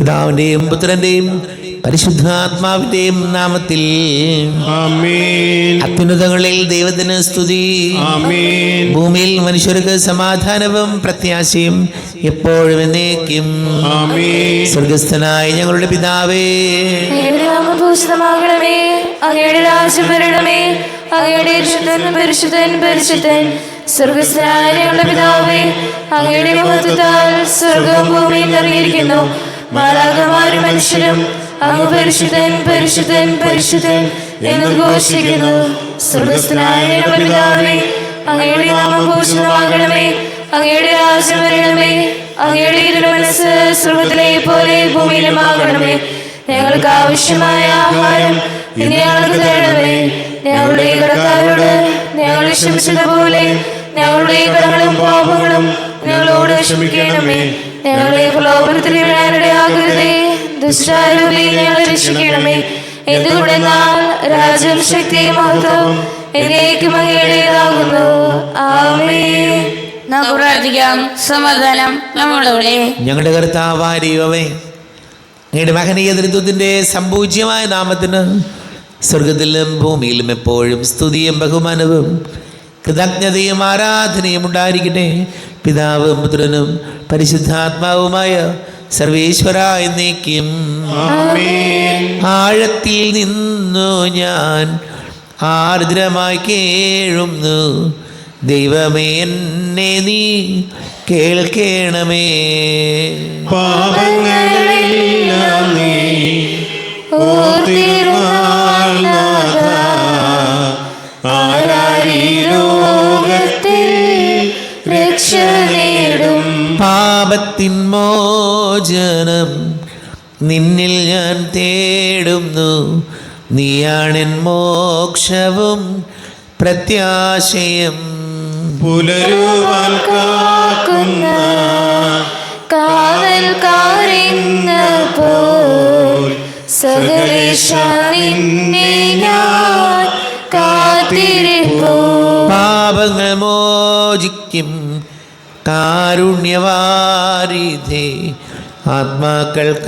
പിതാവിന്റെയും പുത്രന്റെയും പരിശുദ്ധാത്മാവിന്റെയും നാമത്തിൽ ആമേൻ. അത്യുന്നതങ്ങളിൽ ദൈവത്തിന് സ്തുതി. ആമേൻ. ഭൂമിയിൽ മനുഷ്യർക്ക് സമാധാനവും പ്രത്യാശയും എപ്പോഴും എന്നേക്കും. ആമേൻ. സ്വർഗസ്ഥനായ ഞങ്ങളുടെ പിതാവേ, അങ്ങയുടെ നാമം പൂജിതമാകണമേ. അങ്ങയുടെ രാജ്യം വരണമേ. അങ്ങയുടെ ഇഷ്ടം പരിശുദ്ധൻ പരിശുദ്ധൻ. സ്വർഗസ്ഥനായ ഞങ്ങളുടെ പിതാവേ, അങ്ങയുടെ മഹത്വത്താൽ സ്വർഗവും ഭൂമിയും നിറഞ്ഞിരിക്കുന്നു. മാലാഖമാരും മനുഷ്യരും അങ്ങ് പരിശുദ്ധൻ പരിശുദ്ധൻ പരിശുദ്ധൻ എന്ന് ഘോഷിക്കുന്നു. സ്വർഗസ്ഥനായ ഞങ്ങളുടെ പിതാവേ, അങ്ങയുടെ നാമം പൂജിതമാകണമേ. അങ്ങയുടെ രാജ്യം വരണമേ. അങ്ങയുടെ തിരുമനസ്സ് സ്വർഗത്തിലെ പോലെ ഭൂമിയിലുമാകണമേ. ഞങ്ങൾക്ക് ആവശ്യമായ ആഹാരം ഇനി ഞങ്ങൾക്ക് തരണമേ. ഞങ്ങളുടെ കടക്കാരോട് ഞങ്ങൾ ക്ഷമിച്ചതുപോലെ ഞങ്ങളുടെ കടങ്ങളും പാപങ്ങളും ഞങ്ങളോട് ക്ഷമിക്കണമേ. ഞങ്ങളെ പ്രലോഭനത്തിൽ വീഴാനിടയാകരുതേ. ദുഷ്ടാരൂപി ഞങ്ങളെ രക്ഷിക്കണമേ. എന്തുകൊണ്ടെന്നാൽ രാജ്യം ശക്തിയും മഹത്വവും എന്നേക്കും അങ്ങയുടേതാകുന്നു. ആമേൻ. നമുക്ക് പ്രാർത്ഥിക്കാം. സമാധാനം നമ്മളോടെ. ഞങ്ങളുടെ കർത്താവായ ദൈവമേ, അങ്ങയുടെ മഹനീയ തൃത്വത്തിന്റെ സംപൂജ്യമായ നാമത്തിന് സ്വർഗത്തിലും ഭൂമിയിലും എപ്പോഴും സ്തുതിയും ബഹുമാനവും കൃതജ്ഞതയും ആരാധനയും ഉണ്ടായിരിക്കട്ടെ. പിതാവും പുത്രനും പരിശുദ്ധാത്മാവുമായ സർവേശ്വര എന്നേക്കും. ആമേൻ. ആഴത്തിൽ നിന്നു ഞാൻ ആർദ്രമായി കേഴുന്നു. ദൈവമേ, എന്നെ നീ കേൾക്കണമേ. പാപങ്ങളെല്ലാം നീ ഓർത്തിരുന്നാൽ നാഥാ, ആരാരീ ലോകത്തിൽ രക്ഷ നേടും. പാപത്തിൻ മോചനം നിന്നിൽ ഞാൻ തേടുന്നു. നീയാണെൻ മോക്ഷവും പ്രത്യാശയും. പുലരുവാൻ കാക്കുന്ന കാവൽക്കാരെന്ന പോൽ സകലേശ നിന്നെ ഞാൻ കാത്തിരിപ്പൂ. പാപങ്ങൾ മോചിക്കും കാരുണ്യവാരിധേ, ആത്മാക്കൾക്കാശ്വാസം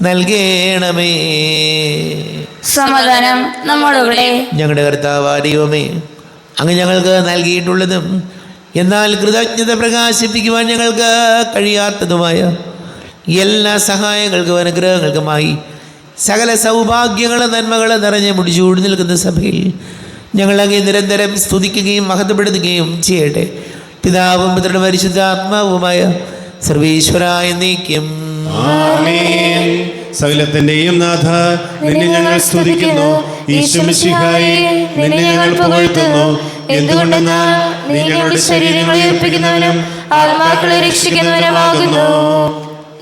നൽകണമേ. സമാധാനം നമ്മളോടെ. ഞങ്ങളുടെ കർത്താവായ ദൈവമേ, അങ്ങ് ഞങ്ങൾക്ക് നൽകിയിട്ടുള്ളതും എന്നാൽ കൃതജ്ഞത പ്രകാശിപ്പിക്കുവാൻ ഞങ്ങൾക്ക് കഴിയാത്തതുമായ എല്ലാ സഹായങ്ങൾക്കും അനുഗ്രഹങ്ങൾക്കുമായി സകല സൗഭാഗ്യങ്ങളും നന്മകളും നിറഞ്ഞ് മുടിച്ചൂടി നിൽക്കുന്ന സഭയിൽ ഞങ്ങളങ്ങേ നിരന്തരം സ്തുതിക്കുകയും മഹത്വപ്പെടുത്തുകയും ചെയ്യട്ടെ. പിതാവും പുത്രനും പരിശുദ്ധാത്മാവുമായ സർവേശ്വര എന്നേക്കും. ആമേൻ. സകലത്തിന്റെയും നാഥ, നിന്നെ ഞങ്ങൾ സ്തുതിക്കുന്നു. ഈശോമിശിഹായേ, നിന്നെ ഞങ്ങൾ പുകഴ്ത്തുന്നു. എന്തുകൊണ്ടെന്നാൽ നീ ഞങ്ങളുടെ ശരീരങ്ങളെ ഉയർപ്പിക്കുന്നവനും ആത്മാക്കളെ രക്ഷിക്കുന്നവനുമാകുന്നു.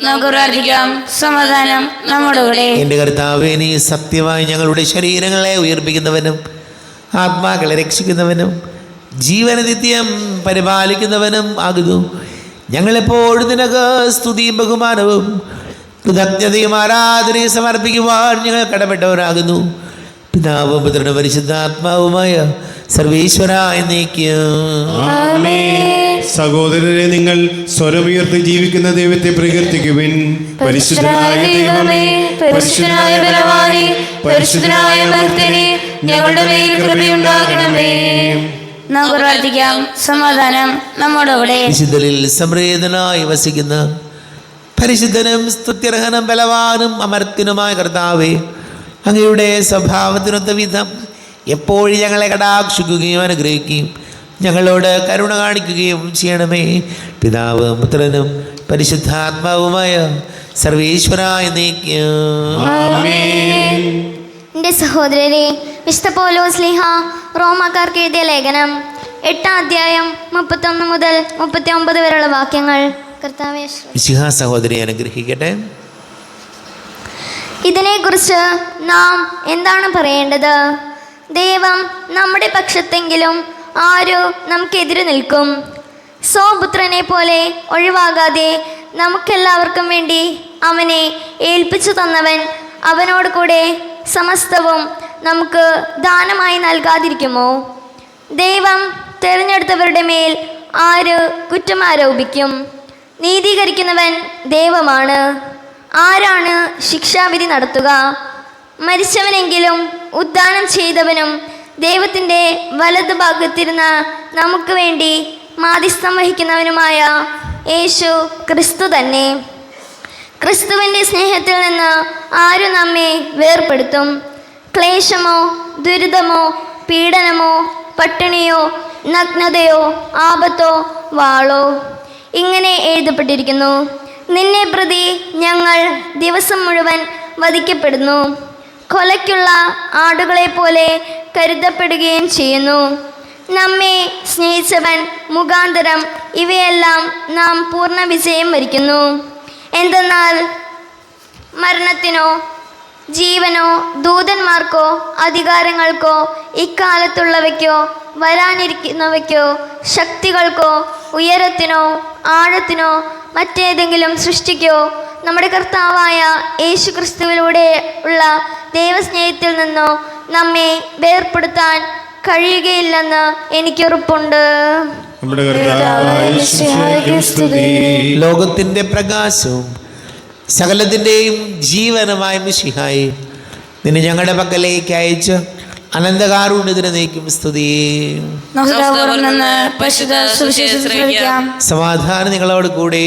നമുക്ക് പ്രാർത്ഥിക്കാം. സമാധാനം നമ്മളോടെ. എൻ്റെ കർത്താവേ, നീ സത്യമായി ഞങ്ങളുടെ ശരീരങ്ങളെ ഉയർപ്പിക്കുന്നവനും ആത്മാക്കളെ രക്ഷിക്കുന്നവനും ജീവനനിത്യം പരിപാലിക്കുന്നവനും ആകുന്നു. ഞങ്ങളെപ്പോഴും നിനക്ക് സ്തുതിയും ബഹുമാനവും കൃതജ്ഞതയും ആരാധനയും സമർപ്പിക്കുവാൻ ഞങ്ങൾ കടപ്പെട്ടവരാകുന്നു. പിതാവും പുത്രനും പരിശുദ്ധാത്മാവുമായ സർവേശ്വര എന്നേക്കും. ആമേൻ. സഹോദരരെ, നിങ്ങൾ സ്വരമുയർത്തി ജീവിക്കുന്ന ദൈവത്തെ പ്രകീർത്തിക്കുവിൻ. പരിശുദ്ധനായ ദൈവമേ, പരിശുദ്ധനായ ബലവാനേ, പരിശുദ്ധനായ ഭക്തനേ, ഞങ്ങളുടെ മേൽ കൃപയുണ്ടാകണമേ. നമുക്ക് പ്രാർത്ഥിക്കാം. സമാധാനം നമ്മളോടെ. വിശുദ്ധരിൽ സംപ്രീതനായി വസിക്കുന്ന പരിശുദ്ധനും സ്തുത്യർഹനും ബലവാനും അമർത്യനുമായ കർത്താവേ, അങ്ങയുടെ സ്വഭാവത്തിനൊത്ത വിധം എപ്പോഴും ഞങ്ങളെ കടാക്ഷിക്കുകയും അനുഗ്രഹിക്കുകയും ഞങ്ങളോട് കരുണ കാണിക്കുകയും ചെയ്യണമേ. പിതാവും പുത്രനും പരിശുദ്ധാത്മാവുമായ സർവേശ്വര എന്നേക്കും. ആമേൻ. എൻ്റെ സഹോദരരെ, വിശുദ്ധ പൗലോസ് ശ്ലീഹ റോമാക്കാർക്ക് എഴുതിയ ലേഖനം 8-ാം അധ്യായം 31 മുതൽ 39 വരെയുള്ള വാക്യങ്ങൾ. കർത്താവേ, മിശിഹാ സഹോദരി അനുഗ്രഹിക്കട്ടെ. ഇതിനെക്കുറിച്ച് നാം എന്താണ് പറയേണ്ടത്? ദൈവം നമ്മുടെ പക്ഷത്തെങ്കിലും ആരു നമുക്കെതിരെ നിൽക്കും? സ്വപുത്രനെ പോലെ ഒഴിവാകാതെ നമുക്കെല്ലാവർക്കും വേണ്ടി അവനെ ഏൽപ്പിച്ചു തന്നവൻ അവനോട് കൂടെ സമസ്തവും നമുക്ക് ദാനമായി നൽകാതിരിക്കുമോ? ദൈവം തിരഞ്ഞെടുത്തവരുടെ മേൽ ആര് കുറ്റം ആരോപിക്കും? നീതീകരിക്കുന്നവൻ ദൈവമാണ്. ആരാണ് ശിക്ഷാവിധി നടത്തുക? മരിച്ചവനെങ്കിലും ഉദ്ധാനം ചെയ്തവനും ദൈവത്തിൻ്റെ വലതുഭാഗത്തിരുന്ന് നമുക്ക് വേണ്ടി മാധ്യസ്ഥം വഹിക്കുന്നവനുമായ യേശു ക്രിസ്തു തന്നെ. ക്രിസ്തുവിൻ്റെ സ്നേഹത്തിൽ നിന്ന് ആരു നമ്മെ വേർപെടുത്തും? ക്ലേശമോ, ദുരിതമോ, പീഡനമോ, പട്ടിണിയോ, നഗ്നതയോ, ആപത്തോ, വാളോ? ഇങ്ങനെ എഴുതപ്പെട്ടിരിക്കുന്നു: നിന്നെ പ്രതി ഞങ്ങൾ ദിവസം മുഴുവൻ വധിക്കപ്പെടുന്നു, കൊലയ്ക്കുള്ള ആടുകളെ പോലെ കരുതപ്പെടുകയും ചെയ്യുന്നു. നമ്മെ സ്നേഹിച്ചവൻ മുഖാന്തരം ഇവയെല്ലാം നാം പൂർണ്ണ വിജയം വരിക്കുന്നു. എന്തെന്നാൽ മരണത്തിനോ ജീവനോ ദൂതന്മാർക്കോ അധികാരങ്ങൾക്കോ ഇക്കാലത്തുള്ളവയ്ക്കോ വരാനിരിക്കുന്നവയ്ക്കോ ശക്തികൾക്കോ ഉയരത്തിനോ ആഴത്തിനോ മറ്റേതെങ്കിലും സൃഷ്ടിക്കോ നമ്മുടെ കർത്താവായ യേശു ക്രിസ്തുവിലൂടെ ഉള്ള ദൈവസ്നേഹത്തിൽ നിന്നോ നമ്മെ വേർപെടുത്താൻ കഴിയുകയില്ലെന്ന് എനിക്കുറപ്പുണ്ട്. നമ്മുടെ കർത്താവായ യേശുവിനെ സ്തുതി. ലോകത്തിൻ്റെ പ്രകാശവും സകലത്തിൻ്റെയും ജീവനുമായ മിശിഹായി നിന്നെ ഞങ്ങളുടെ പക്കലേക്ക് അയച്ച് അനന്തകാരുണ്യത്തിന് നീക്കും സ്തുതി. പരിശുദ്ധ സുവിശേഷം ശ്രവിക്കാം. സമാധാനം നിങ്ങളോട് കൂടെ.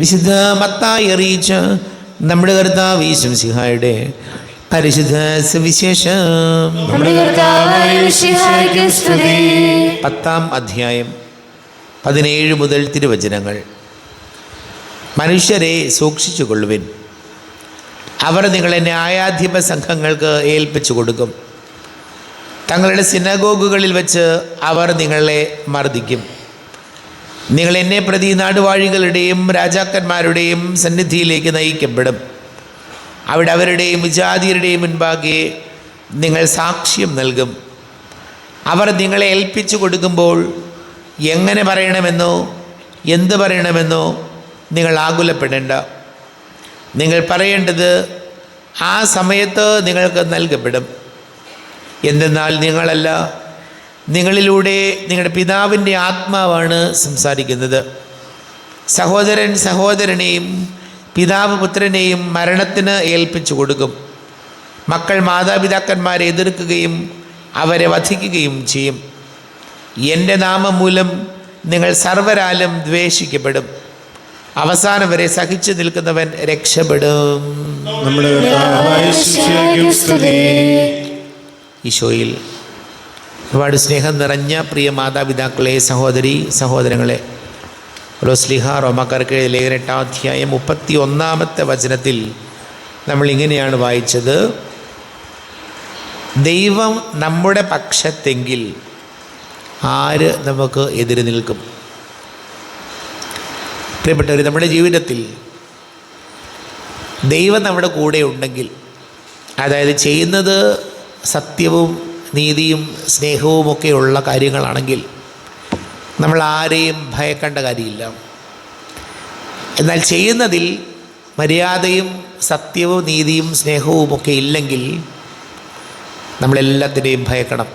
വിശുദ്ധ മത്തായി അറിയിച്ച നമ്മുടെ കർത്താവ് യേശു മിശിഹായുടെ പരിശുദ്ധ സുവിശേഷം 10-ാം അധ്യായം 17 മുതൽ തിരുവചനങ്ങൾ. മനുഷ്യരെ സൂക്ഷിച്ചുകൊള്ളുവിൻ, അവർ നിങ്ങളെ ന്യായാധിപ സംഘങ്ങൾക്ക് ഏൽപ്പിച്ചു കൊടുക്കും. തങ്ങളുടെ സിനഗോഗുകളിൽ വെച്ച് അവർ നിങ്ങളെ മർദ്ദിക്കും. നിങ്ങൾ എന്നെ പ്രതി നാടുവാഴികളുടെയും രാജാക്കന്മാരുടെയും സന്നിധിയിലേക്ക് നയിക്കപ്പെടും. അവിടെ അവരുടെയും വിജാതിയരുടെയും മുൻപാകെ നിങ്ങൾ സാക്ഷ്യം നൽകും. അവർ നിങ്ങളെ ഏൽപ്പിച്ചു കൊടുക്കുമ്പോൾ എങ്ങനെ പറയണമെന്നോ എന്ത് പറയണമെന്നോ നിങ്ങൾ ആകുലപ്പെടേണ്ട. നിങ്ങൾ പറയേണ്ടത് ആ സമയത്ത് നിങ്ങൾക്ക് നൽകപ്പെടും. എന്തെന്നാൽ നിങ്ങളല്ല, നിങ്ങളിലൂടെ നിങ്ങളുടെ പിതാവിൻ്റെ ആത്മാവാണ് സംസാരിക്കുന്നത്. സഹോദരൻ സഹോദരനെയും പിതാവ് പുത്രനെയും മരണത്തിന് ഏൽപ്പിച്ചു കൊടുക്കും. മക്കൾ മാതാപിതാക്കന്മാരെ എതിർക്കുകയും അവരെ വധിക്കുകയും ചെയ്യും. എൻ്റെ നാമം മൂലം നിങ്ങൾ സർവ്വരാലും ദ്വേഷിക്കപ്പെടും. അവസാനം വരെ സഹിച്ചു നിൽക്കുന്നവൻ രക്ഷപ്പെടും. നമ്മുടെ കർത്താവായ യേശുവിനെ സ്തുതി. ഈശോയിൽ ഒരുപാട് സ്നേഹം നിറഞ്ഞ പ്രിയ മാതാപിതാക്കളെ, സഹോദരി സഹോദരങ്ങളെ, റോസ്ലിഹ റോമാക്കാർക്ക് ലേഖനം 8-ാം അധ്യായം 31-ാമത്തെ വചനത്തിൽ നമ്മൾ ഇങ്ങനെയാണ് വായിച്ചത്: ദൈവം നമ്മുടെ പക്ഷത്തെങ്കിൽ ആര് നമുക്ക് എതിര് നിൽക്കും? പ്രിയപ്പെട്ടവർ, നമ്മുടെ ജീവിതത്തിൽ ദൈവം നമ്മുടെ കൂടെ ഉണ്ടെങ്കിൽ, അതായത് ചെയ്യുന്നത് സത്യവും നീതിയും സ്നേഹവുമൊക്കെയുള്ള കാര്യങ്ങളാണെങ്കിൽ നമ്മൾ ആരെയും ഭയക്കേണ്ട കാര്യമില്ല. എന്നാൽ ചെയ്യുന്നതിൽ മര്യാദയും സത്യവും നീതിയും സ്നേഹവുമൊക്കെ ഇല്ലെങ്കിൽ നമ്മളെല്ലാത്തിനെയും ഭയക്കണം.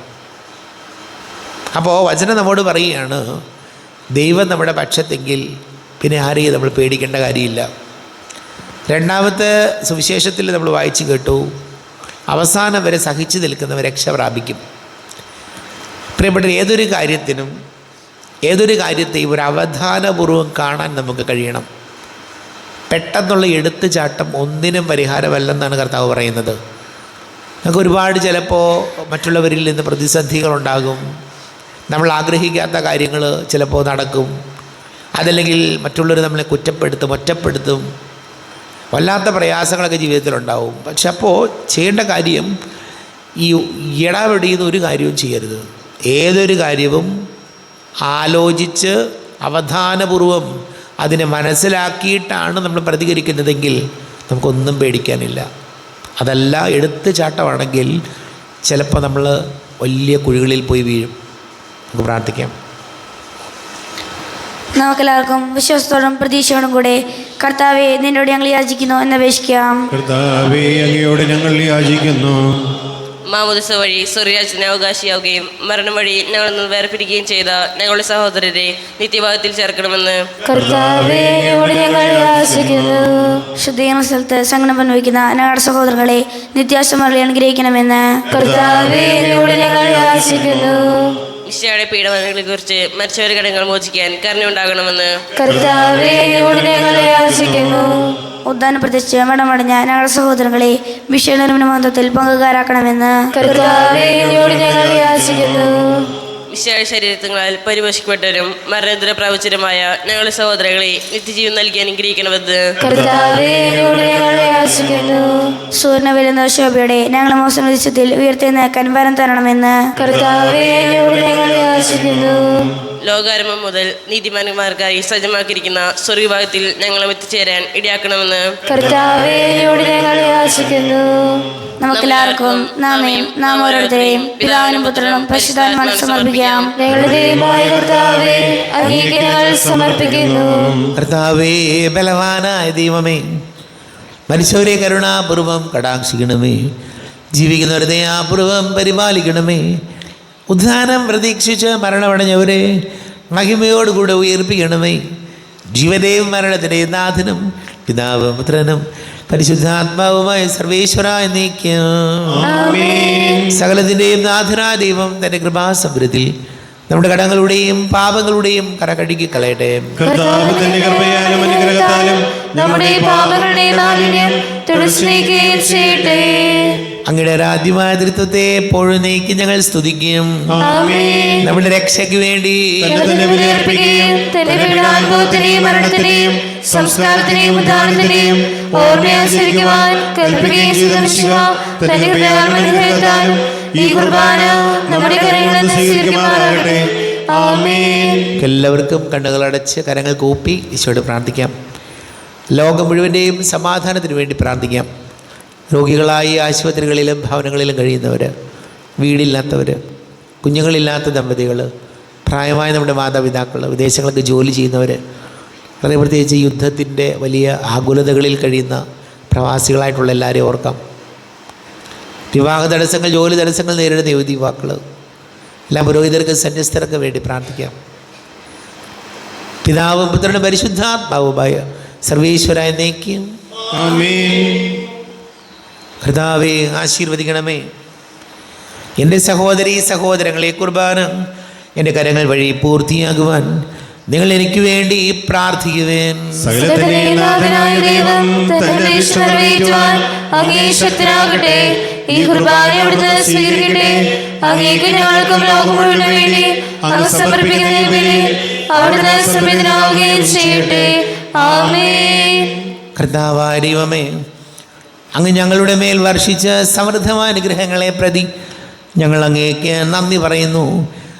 അപ്പോൾ വചനം നമ്മോട് പറയുകയാണ്, ദൈവം നമ്മുടെ പക്ഷത്തെങ്കിൽ പിന്നെ ആരെയും നമ്മൾ പേടിക്കേണ്ട കാര്യമില്ല. രണ്ടാമത്തെ സുവിശേഷത്തിൽ നമ്മൾ വായിച്ചു കേട്ടു, അവസാനം വരെ സഹിച്ചു നിൽക്കുന്നവർ രക്ഷ പ്രാപിക്കും. പ്രിയപ്പെട്ട ഏതൊരു കാര്യത്തെയും ഒരു അവധാനപൂർവ്വം കാണാൻ നമുക്ക് കഴിയണം. പെട്ടെന്നുള്ള എടുത്തുചാട്ടം ഒന്നിനും പരിഹാരമല്ലെന്നാണ് കർത്താവ് പറയുന്നത്. നമുക്ക് ഒരുപാട് ചിലപ്പോൾ മറ്റുള്ളവരിൽ നിന്ന് പ്രതിസന്ധികളുണ്ടാകും. നമ്മൾ ആഗ്രഹിക്കാത്ത കാര്യങ്ങൾ ചിലപ്പോൾ നടക്കും. അതല്ലെങ്കിൽ മറ്റുള്ളവർ നമ്മളെ കുറ്റപ്പെടുത്തും, ഒറ്റപ്പെടുത്തും. വല്ലാത്ത പ്രയാസങ്ങളൊക്കെ ജീവിതത്തിലുണ്ടാവും. പക്ഷെ അപ്പോൾ ചെയ്യേണ്ട കാര്യം ഈ ഇടപെടിയുന്ന ഒരു കാര്യവും ചെയ്യരുത്. ഏതൊരു കാര്യവും ആലോചിച്ച് അവധാനപൂർവം അതിനെ മനസ്സിലാക്കിയിട്ടാണ് നമ്മൾ പ്രതികരിക്കുന്നതെങ്കിൽ നമുക്കൊന്നും പേടിക്കാനില്ല. അതല്ല എടുത്ത് ചാട്ടമാണെങ്കിൽ ചിലപ്പോൾ നമ്മൾ വലിയ കുഴികളിൽ പോയി വീഴും. നമുക്ക് പ്രാർത്ഥിക്കാം. നമുക്കെല്ലാവർക്കും വിശ്വാസത്തോടും പ്രതീക്ഷയോടും കൂടെ കർത്താവെ നിന്നോട് ഞങ്ങൾ യാചിക്കുന്നു എന്നപേക്ഷിക്കാം. കർത്താവേ, അങ്ങയോട് ഞങ്ങൾ യാചിക്കുന്നു. മാമോദിസ വഴി സ്വർഗ്ഗരാജ്യത്തിന് അവകാശിയാവുകയും മരണം വഴി ഞങ്ങളിൽ നിന്ന് വേർപിരിക്കുകയും ചെയ്ത ഞങ്ങളുടെ സഹോദരരെ നിത്യഭാഗത്തിൽ ചേർക്കണമെന്ന് കർത്താവേ, ഞങ്ങളോട് ഞങ്ങൾ യാചിക്കുന്നു. ശുദ്ധീകരണ സ്ഥലത്ത് സങ്കടം അനുഭവിക്കുന്ന ഞങ്ങളുടെ സഹോദരങ്ങളെ നിത്യാശമറി അനുഗ്രഹിക്കണമെന്ന് കർത്താവേ, ഞങ്ങളോട് ഞങ്ങൾ യാചിക്കുന്നു. മിശിഹായുടെ പീഡനങ്ങളെ കുറിച്ച് മരിച്ചവരുടെ കടങ്ങൾ മോചിക്കാൻ കരുണയുണ്ടാകണമെന്ന് കർത്താവേ, ഞങ്ങളോട് ഞങ്ങൾ യാചിക്കുന്നു. ഉദ്ധാന പ്രത്യക്ഷ മടമടഞ്ഞ ഞങ്ങളുടെ സഹോദരങ്ങളെ വിഷയനിർമ്മാണത്തിൽ പങ്കുകാരാക്കണമെന്ന് കർത്താവേ, ഞങ്ങളോട് ഞങ്ങൾ യാചിക്കുന്നു. മിശിഹായുടെ ശരീരത്തിങ്ങളാൽ പരിപോഷിക്കപ്പെട്ടവരും മരണത്തിന് പ്രാപിച്ചവരുമായ ഞങ്ങളുടെ സഹോദരങ്ങളെ നിത്യജീവൻ നൽകി അനുഗ്രഹിക്കണമെന്ന് കർത്താവേ, ഞങ്ങളോട് ഞങ്ങൾ യാചിക്കുന്നു. സൂര്യനെ വരുന്ന ശോഭയോടെ ഞങ്ങളെ മോശം വിധിച്ചത്തിൽ ഉയർത്തിനേക്കാൻ വരം തരണമെന്ന് കർത്താവേ, ഞങ്ങളോട് ഞങ്ങൾ യാചിക്കുന്നു. ലോകാരംഭം മുതൽ നീതിമാന്മാർക്കായി സജ്ജമാക്കിയിരിക്കുന്ന സ്വർഗ്ഗഭാഗത്തിൽ ഞങ്ങളും എത്തിച്ചേരാൻ ഇടയാക്കണമെന്ന് കർത്താവേ, ഞങ്ങളോട് ഞങ്ങൾ യാചിക്കുന്നു. നമുക്കെല്ലാവർക്കും നാം ഓരോരുത്തരെയും പിതാവിനും പുത്രനും പരിശുദ്ധാത്മാവിനും സമർപ്പിക്കാം. ഞങ്ങളുടെ ദൈവമായ കർത്താവേ, അങ്ങേക്ക് ഞങ്ങൾ സമർപ്പിക്കുന്നു. കർത്താവേ, ബലവാനായ ദൈവമേ, മനുഷ്യരെ കരുണാപൂർവം കടാക്ഷിക്കണമേ, ജീവിക്കുന്നവരെ ദയാപൂർവം പരിപാലിക്കണമേ. ഉദ്ധാനം പ്രതീക്ഷിച്ച് മരണമടഞ്ഞവരെ മഹിമയോടുകൂടെ ഉയർപ്പിക്കണമേ. ജീവനെയും മരണത്തിൻ്റെയും നാഥനും പിതാവും പുത്രനും പരിശുദ്ധാത്മാവുമായ സർവേശ്വര എന്നേക്കും. സകലത്തിൻ്റെയും നാഥനായ ദൈവം തൻ്റെ കൃപാസമൃദ്ധത്തിൽ നമ്മുടെ കടങ്ങളുടെയും പാപങ്ങളുടെയും കരകഴുകി കളയട്ടെ. കർത്താവ് തന്റെ കൃപയാലും അനുഗ്രഹത്താലും നമ്മുടെ പാപങ്ങളുടെ മാലിന്യം തുടച്ചു നീക്കുകയും ചെയ്യട്ടെ. അങ്ങയുടെ ആരാധ്യമായ തൃത്വത്തെ എപ്പോഴും നീക്കി ഞങ്ങൾ സ്തുതിക്കും. ആമേൻ. നമ്മുടെ രക്ഷയ്ക്ക് വേണ്ടി തന്നെ തന്നെ ബലിയർപ്പിക്കുകയും തന്റെ പീഡാനുഭവത്തിനെയും മരണത്തിനെയും സംസ്കാരത്തിനെയും ഉദ്ധാനത്തിനെയും ഓർമ്മയാചരിക്കുവാൻ കൽപ്പിക്കുകയും ചെയ്ത മിശിഹ തന്റെ കൃപയാലും അനുഗ്രഹത്താലും ഈ കുർബാന നമ്മുടെ കരങ്ങളിൽ നിന്ന് സ്വീകരിക്കുമാറാകട്ടെ. ആമേൻ. എല്ലാവർക്കും കണ്ണുകളടച്ച് കരങ്ങൾ കൂപ്പി ഈശോയോട് പ്രാർത്ഥിക്കാം. ലോകം മുഴുവൻ്റെയും സമാധാനത്തിന് വേണ്ടി പ്രാർത്ഥിക്കാം. രോഗികളായി ആശുപത്രികളിലും ഭവനങ്ങളിലും കഴിയുന്നവർ, വീടില്ലാത്തവർ, കുഞ്ഞുങ്ങളില്ലാത്ത ദമ്പതികൾ, പ്രായമായ നമ്മുടെ മാതാപിതാക്കൾ, വിദേശങ്ങൾക്ക് ജോലി ചെയ്യുന്നവർ, വളരെ പ്രത്യേകിച്ച് യുദ്ധത്തിൻ്റെ വലിയ ആകുലതകളിൽ കഴിയുന്ന പ്രവാസികളായിട്ടുള്ള എല്ലാവരെയും ഓർക്കാം. വിവാഹ തടസ്സങ്ങൾ, ജോലി തടസ്സങ്ങൾ നേരിടുന്ന യുവതി യുവാക്കൾ, എല്ലാ പുരോഹിതർക്ക് സന്യസ്തർക്ക് വേണ്ടി പ്രാർത്ഥിക്കാം. പിതാവും പുത്രനും പരിശുദ്ധാത്മാവുമായ സർവേശ്വര എന്നേക്കും. ആമേൻ. കർത്താവേ, ആശീർവദിക്കണമേ. എൻ്റെ സഹോദരീ സഹോദരങ്ങളെ, കുർബാന എൻ്റെ കരങ്ങൾ വഴി പൂർത്തിയാകുവാൻ നിങ്ങൾ എനിക്ക് വേണ്ടി പ്രാർത്ഥിക്കുവേൻ. സകലത്തിന്റെയും നാഥനായ ദൈവം തന്റെ അഭീഷ്ടം നിറവേറ്റുവാൻ അങ്ങേ ശക്തനാകട്ടെ. ഈ കുർബാന അവിടുന്ന് സ്വീകരിക്കട്ടെ. അങ്ങേക്ക് ഞങ്ങൾക്കും ലോകം മുഴുവനും വേണ്ടി അങ്ങ് സമർപ്പിക്കുന്ന ബലി അവിടുന്ന് സംവേദനാവുകയും ചെയ്യട്ടെ. ആമേൻ. കർത്താവായ ദൈവമേ, അങ്ങ് ഞങ്ങളുടെ മേൽ വർഷിച്ച സമൃദ്ധമായ അനുഗ്രഹങ്ങളെ പ്രതി ഞങ്ങൾ അങ്ങേക്ക് നന്ദി പറയുന്നു.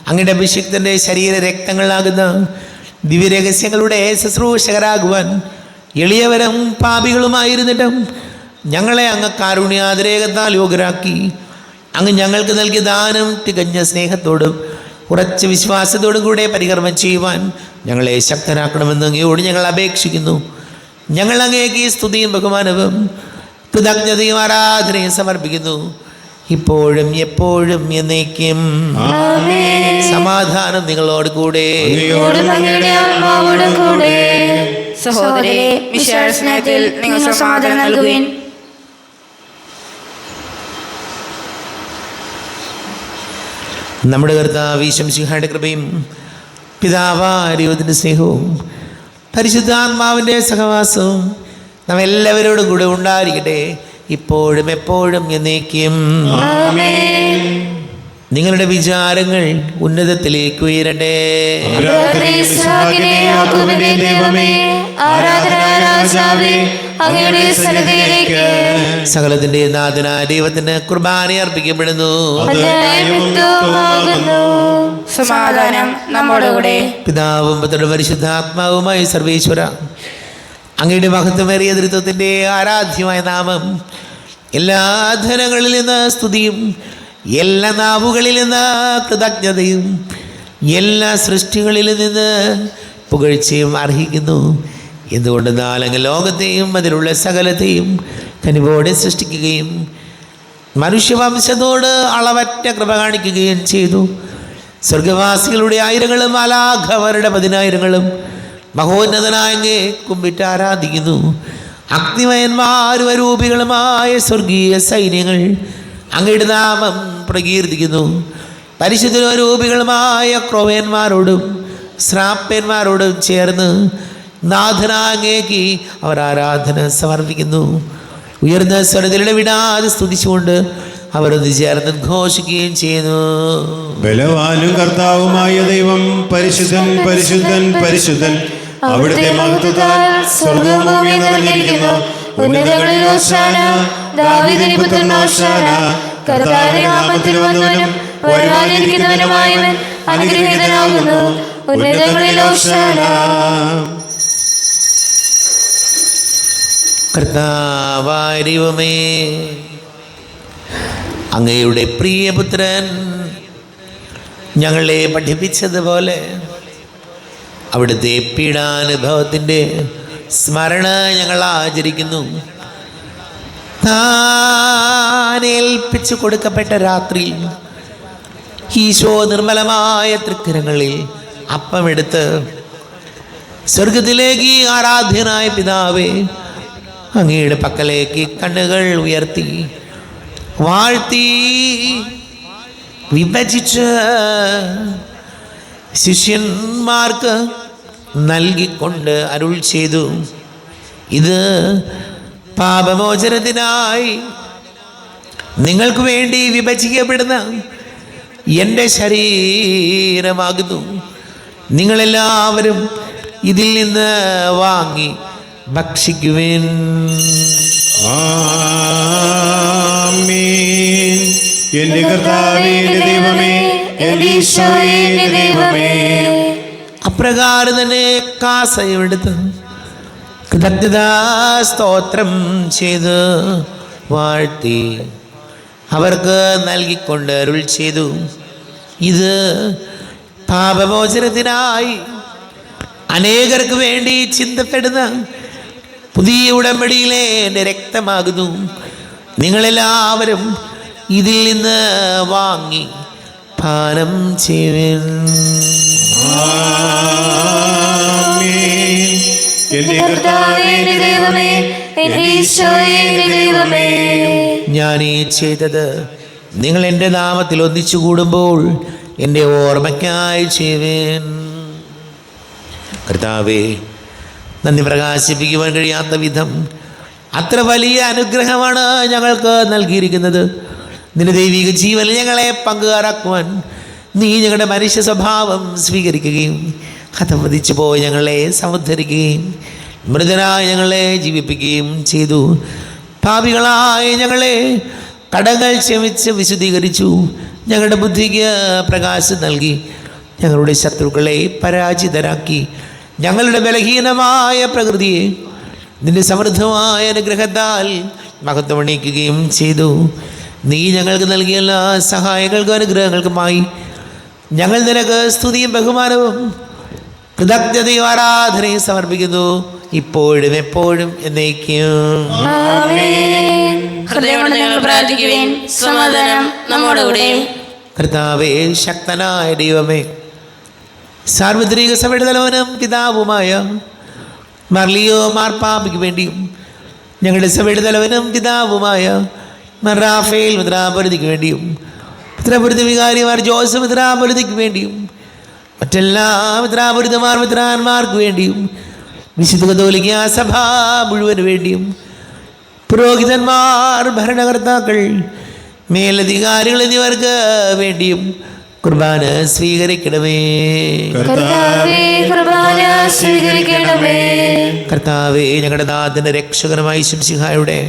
അങ്ങയുടെ അഭിഷിക്തൻ്റെ ശരീര രക്തങ്ങളാകുന്ന ദിവ്യരഹസ്യങ്ങളുടെ ശുശ്രൂഷകരാകുവാൻ എളിയവരും പാപികളുമായിരുന്നിട്ടും ഞങ്ങളെ അങ്ങ് കാരുണ്യാതിരേകത്താൽ യോഗ്യരാക്കി. അങ്ങ് ഞങ്ങൾക്ക് നൽകിയ ദാനം തികഞ്ഞ സ്നേഹത്തോടും ഉറച്ച വിശ്വാസത്തോടും കൂടെ പരികർമ്മം ചെയ്യുവാൻ ഞങ്ങളെ ശക്തരാക്കണമെന്ന് അങ്ങയോട് ഞങ്ങൾ അപേക്ഷിക്കുന്നു. ഞങ്ങൾ അങ്ങേക്ക് ഈ സ്തുതിയും ബഹുമാനവും കൃതജ്ഞതയും ആരാധനയും സമർപ്പിക്കുന്നു, ഇപ്പോഴും എപ്പോഴും എന്നേക്കും. സമാധാനം നിങ്ങളോട് കൂടെ. സഹോദരരെ, മിശിഹായുടെ സ്നേഹത്തിൽ നിങ്ങൾ സമാധാനം നൽകുവിൻ. നമ്മുടെ കർത്താവ് ഈശോ മിശിഹായുടെ കൃപയും പിതാവായ ദൈവത്തിൻ്റെ സ്നേഹവും പരിശുദ്ധാത്മാവിൻ്റെ സഹവാസവും നാം എല്ലാവരോടും കൂടെ ഉണ്ടായിരിക്കട്ടെ, ഇപ്പോഴും എപ്പോഴും എന്നേക്കും. നിങ്ങളുടെ വിചാരങ്ങൾ ഉന്നതത്തിലേക്ക് ഉയരട്ടെ. സകലത്തിന്റെ നാഥനായ ദൈവത്തിന് കുർബാന അർപ്പിക്കപ്പെടുന്നു. സമാധാനം നമ്മോടുകൂടെ. പിതാവും പുത്രനും പരിശുദ്ധാത്മാവുമായി സർവേശ്വര, അങ്ങയുടെ മഹത്വമേറിയ തൃത്വത്തിൻ്റെ ആരാധ്യമായ നാമം എല്ലാ ധനങ്ങളിൽ നിന്ന് സ്തുതിയും എല്ലാ നാവുകളിൽ നിന്ന് കൃതജ്ഞതയും എല്ലാ സൃഷ്ടികളിൽ നിന്ന് പുകഴ്ചയും അർഹിക്കുന്നു. എന്തുകൊണ്ടെന്നാൽ അങ്ങ് ലോകത്തെയും അതിലുള്ള സകലത്തെയും കനിവോടെ സൃഷ്ടിക്കുകയും മനുഷ്യവംശത്തോട് അളവറ്റ കൃപ കാണിക്കുകയും ചെയ്തു. സ്വർഗവാസികളുടെ ആയിരങ്ങളും മാലാഖമാരുടെ 10,000ങ്ങളും മഹോന്നതനായ അങ്ങയെ കുമ്പിട്ട് ആരാധിക്കുന്നു. അഗ്നിമയന്മാരും അരൂപികളുമായ സ്വർഗീയ സൈന്യങ്ങൾ അങ്ങയുടെ നാമം പ്രകീർത്തിക്കുന്നു. പരിശുദ്ധരൂപികളുമായ ക്രോവേന്മാരോടും ശ്രാപ്പന്മാരോടും ചേർന്ന് നാഥനാങ്ങേക്ക് അവർ ആരാധന സമർപ്പിക്കുന്നു. ഉയർന്ന സ്വരത്തിലൂടെ വിടാതെ സ്തുതിച്ചുകൊണ്ട് അവരൊന്ന് ചേർന്ന് ഘോഷിക്കുകയും ചെയ്യുന്നു. ബലവാനും കർത്താവുമായ ദൈവം പരിശുദ്ധൻ പരിശുദ്ധൻ പരിശുദ്ധൻ. അവിടുത്തെ മഹത്വത്താൽ സ്വർഗ്ഗവും ഭൂമിയും നിറഞ്ഞിരിക്കുന്നു. ഉന്നതങ്ങളിൽ ഹോശാന, ദാവീദിന്റെ പുത്രൻ ഹോശാന. കർത്താവിന്റെ നാമത്തിൽ വന്നവനും വരുവാനിരിക്കുന്നവനുമായവൻ അനുഗ്രഹീതനാകുന്നു. ഉന്നതങ്ങളിൽ ഹോശാന. കർത്താവായ ദൈവമേ, അങ്ങയുടെ പ്രിയപുത്രൻ ഞങ്ങളെ പഠിപ്പിച്ചതുപോലെ അവിടുത്തെ പീഡാനുഭവത്തിൻ്റെ സ്മരണ ഞങ്ങൾ ആചരിക്കുന്നു. താനേൽപ്പിച്ചു കൊടുക്കപ്പെട്ട രാത്രി ഈശോ നിർമ്മലമായ തൃക്കരങ്ങളിൽ അപ്പമെടുത്ത് സ്വർഗത്തിലേക്ക് ആരാധ്യനായ പിതാവേ അങ്ങയുടെ പക്കലേക്ക് കണ്ണുകൾ ഉയർത്തി വാഴ്ത്തി വിഭജിച്ച് ശിഷ്യന്മാർക്ക് നൽകിക്കൊണ്ട് അരുൾ ചെയ്തു, ഇത് പാപമോചനത്തിനായി നിങ്ങൾക്ക് വേണ്ടി വിഭജിക്കപ്പെടുന്ന എൻ്റെ ശരീരമാകുന്നു. നിങ്ങളെല്ലാവരും ഇതിൽ നിന്ന് വാങ്ങി ഭക്ഷിക്കുവിൻ. ആമേൻ. എന്റെ കർത്താവേ, എന്റെ ദൈവമേ, എന്റെ ഈശോയേ, എന്റെ ദൈവമേ. അപ്രകാരം തന്നെ കാസയുമെടുത്ത് കൃതജ്ഞതാ സ്തോത്രം ചെയ്ത് വാഴ്ത്തി അവർക്ക് നൽകിക്കൊണ്ട് അരുൾ ചെയ്തു, ഇത് പാപമോചനത്തിനായി അനേകർക്ക് വേണ്ടി ചിന്തപ്പെടുന്ന പുതിയ ഉടമ്പടിയിലെ എൻ്റെ രക്തമാകുന്നു. നിങ്ങളെല്ലാവരും ഇതിൽ നിന്ന് വാങ്ങി പാനം ചെയ്യുവിൻ. ആമേൻ. എന്റെ കർത്താവേ, എന്റെ ദൈവമേ, എന്റെ ഈശോയേ, എന്റെ ദൈവമേ. ഞാൻ ഈ ചെയ്തത് നിങ്ങൾ എൻ്റെ നാമത്തിൽ ഒന്നിച്ചു കൂടുമ്പോൾ എൻ്റെ ഓർമ്മയ്ക്കായി ചെയ്യുവിൻ. കർത്താവേ, നന്ദി പ്രകാശിപ്പിക്കുവാൻ കഴിയാത്ത വിധം അത്ര വലിയ അനുഗ്രഹമാണ് ഞങ്ങൾക്ക് നൽകിയിരിക്കുന്നത്. നിന്റെ ദൈവിക ജീവൻ ഞങ്ങളെ പങ്കുകാരാക്കുവാൻ നീ ഞങ്ങളുടെ മനുഷ്യ സ്വഭാവം സ്വീകരിക്കുകയും ഹതമതിച്ചു പോയി ഞങ്ങളെ സമുദ്ധരിക്കുകയും മൃതനായ ഞങ്ങളെ ജീവിപ്പിക്കുകയും ചെയ്തു. പാപികളായ ഞങ്ങളെ കടങ്ങൾ ക്ഷമിച്ച് വിശുദ്ധീകരിച്ചു. ഞങ്ങളുടെ ബുദ്ധിക്ക് പ്രകാശം നൽകി ഞങ്ങളുടെ ശത്രുക്കളെ പരാജിതരാക്കി. ഞങ്ങളുടെ ബലഹീനമായ പ്രകൃതിയെ നിന്റെ സമൃദ്ധമായ അനുഗ്രഹത്താൽ മഹത്വമണിയിക്കുകയും ചെയ്തു. നീ ഞങ്ങൾക്ക് നൽകിയ എല്ലാ സഹായങ്ങൾക്കും അനുഗ്രഹങ്ങൾക്കുമായി ഞങ്ങൾ നിനക്ക് സ്തുതിയും ബഹുമാനവും കൃതജ്ഞതയും ആരാധനയും സമർപ്പിക്കുന്നു, ഇപ്പോഴും എപ്പോഴും എന്നേക്കും. ഹൃദയം കൊണ്ട് ഞങ്ങൾ പ്രാർത്ഥിക്കുവിൻ. സമാധാനം നമ്മോടുകൂടെ. കർത്താവേ, ശക്തനായ ദൈവമേ, സാർവത്രിക സഭയുടെ തലവനും പിതാവുമായ മർലിയോ മാർപ്പാപ്പയ്ക്ക് വേണ്ടിയും ഞങ്ങളുടെ സഭയുടെ തലവനും പിതാവുമായ റാഫേൽ മിത്രാപൊലിക്ക് വേണ്ടിയും മിത്രാപൊലിത വികാരിമാർ ജോസഫ് മിത്രാപൊലിക്ക് വേണ്ടിയും മറ്റെല്ലാ മിത്രാപൊലിതമാർ മിത്രാന്മാർക്ക് വേണ്ടിയും വിശുദ്ധ കത്തോലിക്ക സഭ മുഴുവന് വേണ്ടിയും പുരോഹിതന്മാർ, ഭരണകർത്താക്കൾ, മേലധികാരികൾ എന്നിവർക്ക് വേണ്ടിയും കുർബാന സ്വീകരിക്കണമേ. കർത്താവേ, കുർബാന സ്വീകരിക്കണമേ. കർത്താവേ, ഞങ്ങളുടെ നാഥന്റെ രക്ഷകനുമായി ശംസിഹായുടെ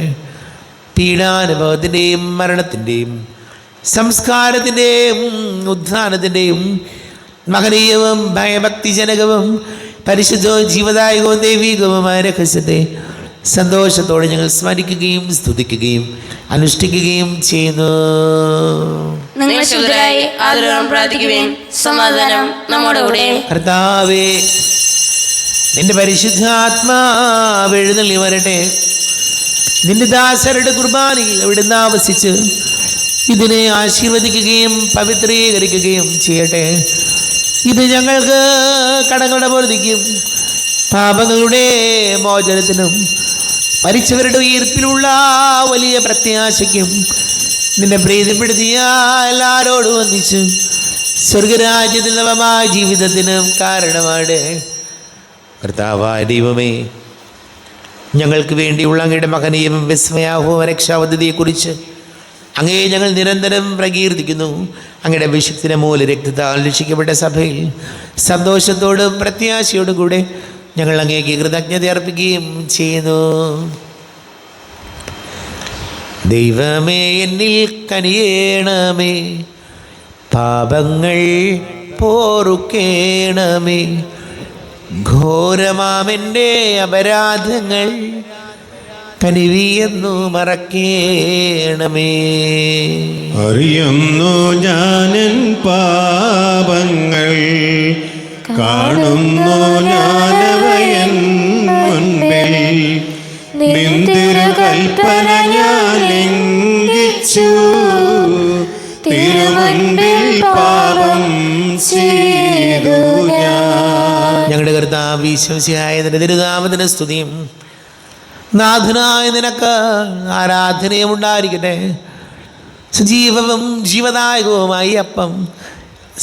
പീഡാനുഭവത്തിൻ്റെയും മരണത്തിൻ്റെയും സംസ്കാരത്തിൻ്റെയും ഉത്ഥാനത്തിൻ്റെയും മഹനീയവും ഭയഭക്തിജനകവും പരിശുദ്ധവും ജീവദായകവും ദൈവികവുമായ രഹസ്യത്തെ സന്തോഷത്തോടെ ഞങ്ങൾ സ്മരിക്കുകയും സ്തുതിക്കുകയും അനുഷ്ഠിക്കുകയും ചെയ്യുന്നു. നിങ്ങൾ ശുദ്ധരായി ആദരവോടെ പ്രാർത്ഥിക്കുവിൻ. സമാധാനം നമ്മോടുകൂടെ. കർത്താവേ, നിന്റെ പരിശുദ്ധാത്മാവ് എഴുന്നള്ളി വരട്ടെ. നിന്റെ ദാസരുടെ കുർബാനയിൽ അവിടുന്ന് ആവസിച്ച് ഇതിനെ ആശീർവദിക്കുകയും പവിത്രീകരിക്കുകയും ചെയ്യട്ടെ. ഇത് ഞങ്ങൾക്ക് കടങ്ങളുടെ പൊറുതിക്കും പാപങ്ങളുടെ മോചനത്തിനും മരിച്ചവരുടെ ഉയർപ്പിലുള്ള വലിയ പ്രത്യാശയ്ക്കും നിന്നെ പ്രീതിപ്പെടുത്തിയ എല്ലാവരോടും ഒന്നിച്ച് സ്വർഗരാജ്യത്തിൽ നവമായ ജീവിതത്തിനും കാരണമാണ്. കർത്താവായ ദൈവമേ, ഞങ്ങൾക്ക് വേണ്ടിയുള്ള അങ്ങയുടെ മഹനീയവും വിസ്മയാഹവും രക്ഷാപദ്ധതിയെക്കുറിച്ച് അങ്ങേ ഞങ്ങൾ നിരന്തരം പ്രകീർത്തിക്കുന്നു. അങ്ങയുടെ അഭിഷിക്തന്റെ മൂല രക്തത്താൽ രക്ഷിക്കപ്പെട്ട സഭയിൽ സന്തോഷത്തോടും പ്രത്യാശയോടും കൂടെ ഞങ്ങൾ അങ്ങേക്ക് കൃതജ്ഞത അർപ്പിക്കുകയും ചെയ്യുന്നു. ദൈവമേ, എന്നിൽ കനിയേണമേ, പാപങ്ങൾ പോറുക്കേണമേ, ഘോരമാമെൻ്റെ അപരാധങ്ങൾ കനിവിയെന്നു മറക്കേണമേ. അറിയുന്നു ഞാനൻ പാപങ്ങൾ, കാണുന്നു ഞാനവയൻ മുൻപിൽ. നിൻ തിരുകൽപ്പന ഞാൻ ലംഘിച്ചു, തിരുമുൻപിൽ പാപം ചെയ്തു ഞാൻ. ഞങ്ങളുടെ കർത്താവ് ഈശോമിശിഹായ നിന്റെ തിരുനാമത്തിന് സ്തുതിയും നാഥനായ നിനക്ക് ആരാധനയും ഉണ്ടായിരിക്കട്ടെ. സജീവവും ജീവദായകവുമായി അപ്പം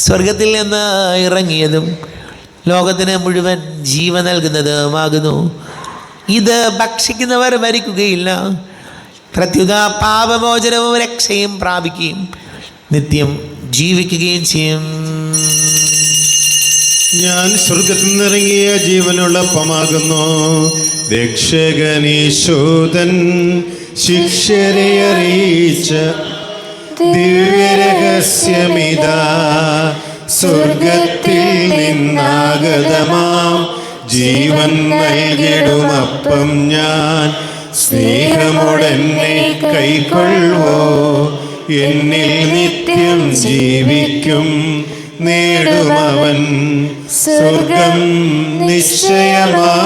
സ്വർഗത്തിൽ നിന്ന് ഇറങ്ങിയതും ലോകത്തിന് മുഴുവൻ ജീവൻ നൽകുന്നതുമാകുന്നു. ഇത് ഭക്ഷിക്കുന്നവർ മരിക്കുകയില്ല, പ്രത്യുത പാപമോചനവും രക്ഷയും പ്രാപിക്കുകയും നിത്യം ജീവിക്കുകയും ചെയ്യും. ഞാൻ സ്വർഗത്തിൽ നിന്നിറങ്ങിയ ജീവനുള്ളപ്പമാകുന്നു. രക്ഷകനീശോദൻ ശിഷ്യരെ അറിയിച്ച ദിവ്യരഹസ്യമിതാ, സ്വർഗത്തിൽ നിന്നാഗതമാം ജീവൻ നൽകിടുമപ്പം ഞാൻ. സ്നേഹമോടെന്നെ കൈക്കൊള്ളുവോ, എന്നിൽ നിത്യം ജീവിക്കും നേടുമവൻ സ്വർഗം നിശ്ചയമായി.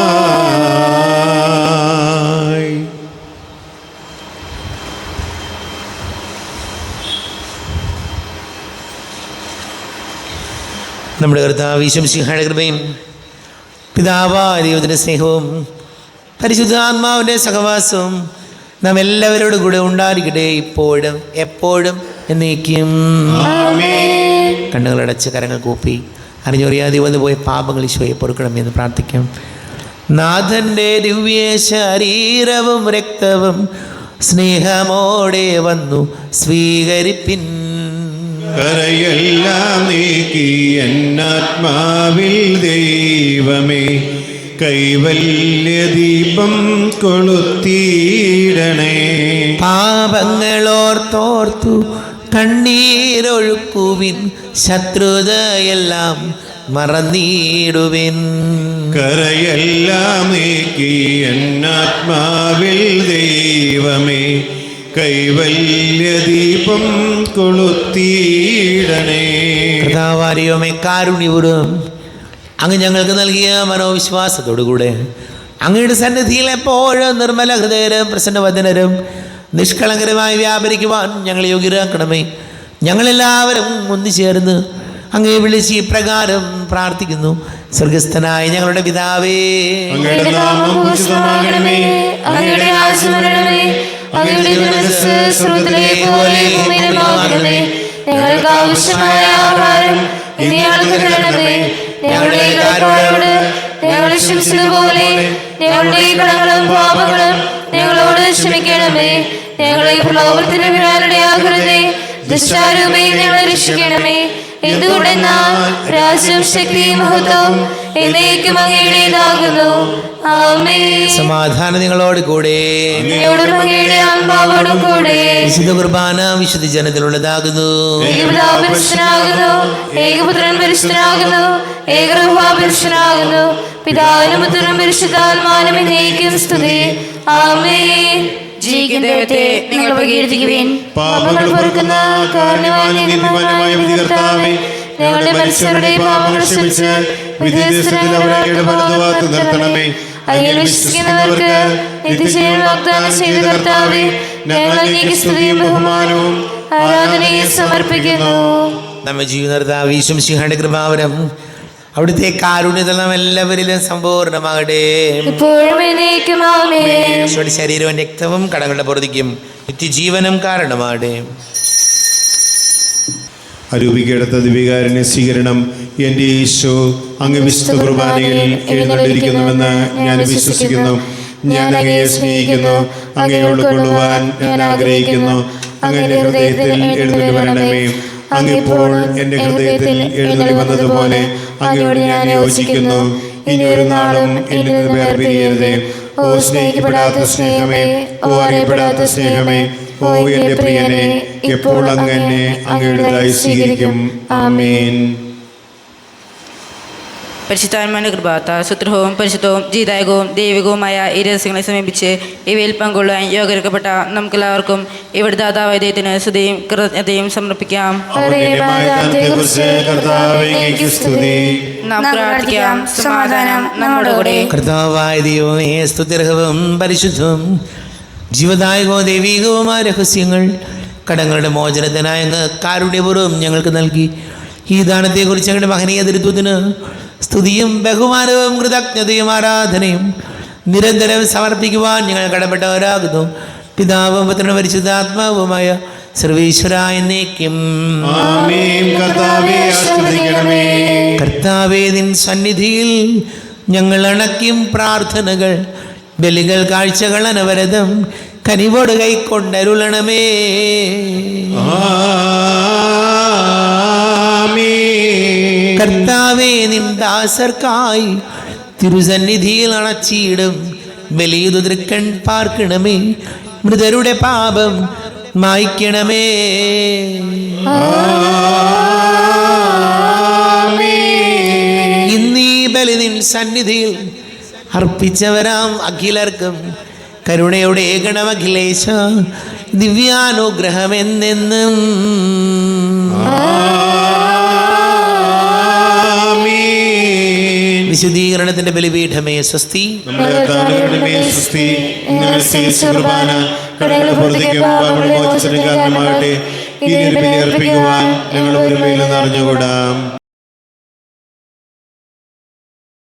നമ്മുടെ കർത്താവ് ഈശോമിശിഹായുടെ കൃപയും പിതാവായ ദൈവത്തിൻ്റെ സ്നേഹവും പരിശുദ്ധാത്മാവിൻ്റെ സഹവാസവും നാം എല്ലാവരോടും കൂടെ ഉണ്ടായിരിക്കട്ടെ, ഇപ്പോഴും എപ്പോഴും എന്നേക്കും. കണ്ണുകളടച്ച് കരങ്ങൾ കൂപ്പി അറിഞ്ഞറിയാതെ വന്നു പോയ പാപങ്ങൾ ഈശോയെ പൊറുക്കണമെന്ന് പ്രാർത്ഥിക്കാം. നാഥൻ്റെ ദിവ്യ ശരീരവും രക്തവും സ്നേഹമോടെ വന്നു സ്വീകരിപ്പിൻ. കരയെല്ലാം നീക്കി എന്നാത്മാവിൽ ദൈവമേ, കൈവല്യദീപം കൊളുത്തിയിടണേ. പാപങ്ങളോർത്തോർത്തു കണ്ണീരൊഴുക്കുവിൻ, ശത്രുതയെല്ലാം മറന്നിടുവിൻ. കരയെല്ലാം നീക്കി എന്നാത്മാവിൽ ദൈവമേ, കൈവല്യദീപം കൊളുത്തിയിടണേ. കർത്താവാരിയോമേ, കാരുണ്യപൂർവ്വം അങ്ങ് ഞങ്ങൾക്ക് നൽകിയ മനോവിശ്വാസത്തോടുകൂടെ അങ്ങയുടെ സന്നിധിയിൽ എപ്പോഴും നിർമ്മല ഹൃദയരും പ്രസന്നവദനരും നിഷ്കളങ്കരമായി വ്യാപരിക്കുവാൻ ഞങ്ങളെ യോഗ്യരാക്കണമേ. ഞങ്ങളെല്ലാവരും ഒന്നുചേർന്ന് അങ്ങയെ വിളിച്ച് ഇപ്രകാരം പ്രാർത്ഥിക്കുന്നു. സ്വർഗസ്ഥനായ ഞങ്ങളുടെ പിതാവേ, അങ്ങയുടെ നാമം പൂജിതമാകണമേ, അങ്ങയുടെ രാജ്യം വരണമേ, അങ്ങയുടെ തിരുമനസ്സ് സ്വർഗ്ഗത്തിലെ പോലെ ഭൂമിയിലുമാകണമേ. ഞങ്ങൾക്ക് ആവശ്യമായ ആഹാരം ഇനി ഞങ്ങൾക്ക് തരണമേ. ഞങ്ങളുടെ കടക്കാരോട് ഞങ്ങൾ ക്ഷമിച്ചതുപോലെ ഞങ്ങളുടെ കടങ്ങളും പാപങ്ങളും ഞങ്ങളോട് ക്ഷമിക്കണമേ. ഞങ്ങളെ പ്രലോഭനത്തിന് വീഴാനിടയാക്കരുതേ, ദുഷ്ടാരൂപയിൽ ഞങ്ങളെ രക്ഷിക്കണമേ. എന്തുകൊണ്ടെന്നാൽ രാജ്യം ശക്തിയും മഹത്വവും എന്നേക്കും അങ്ങയുടേതാകുന്നു. ആമേൻ. സമാധാനം നിങ്ങളോട് കൂടെ. അങ്ങയോടും അങ്ങയുടെ ആത്മാവോടും കൂടെ. വിശുദ്ധ കുർബാന വിശുദ്ധ ജനത്തിലുള്ളതാകുന്നു. ഏകപിതാവ് പരിശുദ്ധനാകുന്നു, ഏകപുത്രൻ പരിശുദ്ധനാകുന്നു, ഏകരൂഹാ പരിശുദ്ധനാകുന്നു. പിതാവിനും പുത്രനും പരിശുദ്ധാത്മാവിനും എന്നേക്കും സ്തുതി. ആമേൻ. ജീവിക്കുന്ന ദൈവത്തെ നിങ്ങൾ പ്രകീർത്തിക്കുവിൻ. പാപങ്ങൾ പൊറുക്കുന്ന കാരുണ്യവാൻ നീതിമാനായ വിധികർത്താവേ, ഞങ്ങളുടെ മനുഷ്യരുടെ പാപങ്ങൾ ക്ഷമിച്ച് വിധിദിവസത്തിൽ അവരെ അങ്ങയുടെ വലതുഭാഗത്ത് നിർത്തണമേ. അതിൽ വിശ്വസിക്കുന്നവർക്ക് നിത്യജീവൻ വാഗ്ദാനം ചെയ്ത കർത്താവേ, ഞങ്ങൾ അങ്ങേക്ക് സ്തുതിയും ബഹുമാനവും ആരാധനയെ സമർപ്പിക്കുന്നു. നമ്മെ ജീവിതർത്താവ് ഈശ്വംസിഹായുടെ കൃപാവരം അവിടുത്തെ കാരുണ്യത്തിൽ നാം എല്ലാവരിലും സമ്പൂർണ്ണമാകട്ടെ. ഇപ്പോഴും എന്നേക്കും ആമേൻ. ഈശോയുടെ ശരീരവും രക്തവും കടങ്ങളുടെ പൊറുതിക്കും നിത്യജീവനം കാരണമാകട്ടെ. അരൂപിക്കെടുത്ത ദിവ്യകാരുണ്യ സ്വീകരണം. എൻ്റെ ഈശോ അങ്ങ് വിശുദ്ധ കുർബാനയിൽ എഴുന്നള്ളിരിക്കുന്നുവെന്ന് ഞാൻ വിശ്വസിക്കുന്നു. ഞാൻ അങ്ങയെ സ്നേഹിക്കുന്നു. അങ്ങയെ ഉൾക്കൊള്ളുവാൻ ഞാൻ ആഗ്രഹിക്കുന്നു. അങ്ങയുടെ ഹൃദയത്തിൽ എഴുന്നള്ളി വരണമേ. അങ്ങിപ്പോൾ എൻ്റെ ഹൃദയത്തിൽ എഴുന്നള്ളി വന്നതുപോലെ അങ്ങയോട് ഞാൻ യോജിക്കുന്നു. ഇനി ഒരു നാളും എന്നിൽ നിന്ന് വേർപിരിയരുതേ. ഓ സ്നേഹിക്കപ്പെടാത്ത സ്നേഹമേ, ഓ അറിയപ്പെടാത്ത സ്നേഹമേ, ഓ എൻ്റെ പ്രിയനെ, ഇപ്പോൾ അങ്ങ് എന്നെ അങ്ങയുടേതായി സ്വീകരിക്കും. ആമേൻ. പരിശുദ്ധാത്മാവിന്റെ കൃപാത്താൽ സുത്രഹവും പരിശുദ്ധവും ജീതായകവും ദൈവികവുമായ ഈ രഹസ്യങ്ങളെ സമീപിച്ച് ഇവയിൽ പങ്കുകൊള്ളാൻ യോഗ്യരാക്കപ്പെട്ട നമുക്കെല്ലാവർക്കും ഇവിടെ ദാതാവായ ദൈവത്തിന് സ്തുതിയും കൃതജ്ഞതയും സമർപ്പിക്കാം. നാം പ്രാർത്ഥിക്കാം. സമാധാനം നമ്മോടുകൂടെ. കർത്താവായ ദൈവമേ, സ്തുത്യർഹവും പരിശുദ്ധവും ജീവദായകവും ദൈവികവുമായ രഹസ്യങ്ങൾ കടങ്ങളുടെ മോചനത്തിനായ അങ്ങ് കാരുണ്യപൂർവ്വം ഞങ്ങൾക്ക് നൽകി. ഈ ദാനത്തെക്കുറിച്ച് ഞങ്ങളുടെ മഹനീയ തൃത്വത്തിന് സ്തുതിയും ബഹുമാനവും കൃതജ്ഞതയും ആരാധനയും നിരന്തരം സമർപ്പിക്കുവാൻ ഞങ്ങൾ കടപ്പെട്ടവരാകുന്നു. പിതാവും പുത്രനും പരിശുദ്ധാത്മാവുമായ സർവീശ്വര എന്നേക്കും. കർത്താവേ, നിൻ സന്നിധിയിൽ ഞങ്ങൾ അണയ്ക്കും പ്രാർത്ഥനകൾ, ബലികൾ, കാഴ്ചകൾ അനവരതം കനിവോട് കൈക്കൊണ്ടരുളണമേ. കർത്താവേ, നിൻ ദാസർക്കായി തിരുസന്നിധിയിൽ അണച്ചിടും ബലിയുതു തൃക്കൺ പാർക്കണമേ. മൃതരുടെ പാപം മായ്ക്കണമേ. ഇന്നീ ബലി നിൻ സന്നിധിയിൽ അർപ്പിച്ചവരാം അഖിലർക്കും കരുണയുടെ ഗണമഖിലേശ ദിവ്യാനുഗ്രഹം എന്നെന്നും. വിശുദ്ധീകരണത്തിന്റെ ബലിപീഠമേ സ്വസ്തി. കാരണമാകട്ടെ. ഇനി ഒരു ബലി അർപ്പിക്കുവാൻ ഞങ്ങൾ ഒരു മേലെന്ന് അറിഞ്ഞുകൂടാം.